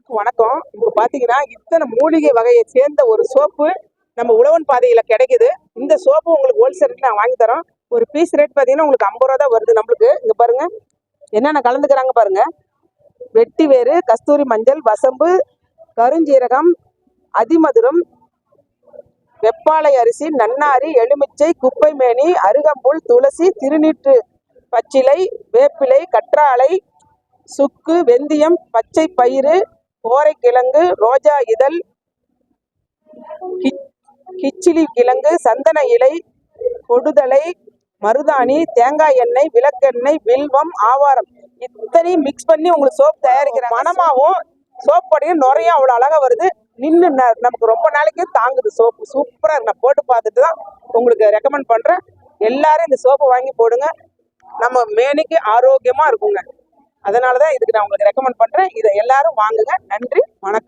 வணக்கம். இப்ப பாத்தீங்கன்னா இத்தனை மூலிகை வகையை சேர்ந்த ஒரு சோப்பு நம்ம உழவன் பாதையில கிடைக்குது. இந்த சோப்பு உங்களுக்கு ஹோல்சேல் ரேட்ல நான் வாங்கி தரோம். ஒரு பீஸ் ரேட் பாத்தீங்கன்னா உங்களுக்கு 50 ரூபா தான் வருது நம்மளுக்கு. இங்க பாருங்க என்னென்ன கலந்துக்கிறாங்க பாருங்க. வெட்டி வேறு, கஸ்தூரி மஞ்சள், வசம்பு, கருஞ்சீரகம், அதிமதுரம், வெப்பாலை அரிசி, நன்னாரி, எலுமிச்சை, குப்பைமேனி, அருகம்புல், துளசி, திருநீற்று பச்சிலை, வேப்பிலை, கற்றாழை, சுக்கு, வெந்தயம், பச்சை பயிறு, கோரைக்கிழங்கு, ரோஜா இதழ், கிச்சிலி கிழங்கு, சந்தன இலை, கொடுதலை, மருதாணி, தேங்காய் எண்ணெய், விளக்கெண்ணெய், வில்வம், ஆவாரம் இத்தனையும் மிக்ஸ் பண்ணி உங்களுக்கு சோப் தயாரிக்கிற மனமாவும் சோப் போடையும் நுறையும் அவ்வளோ அழகா வருது. நின்று நமக்கு ரொம்ப நாளைக்கு தாங்குது. சோப்பு சூப்பரா இருக்கு. நான் போட்டு பார்த்துட்டு தான் உங்களுக்கு ரெக்கமெண்ட் பண்றேன். எல்லாரும் இந்த சோப்பை வாங்கி போடுங்க. நம்ம மேனிக்கு ஆரோக்கியமா இருக்குங்க. அதனாலதான் இதுக்கு நான் உங்களுக்கு ரெக்கமெண்ட் பண்றேன். இதை எல்லாரும் வாங்குங்க. நன்றி, வணக்கம்.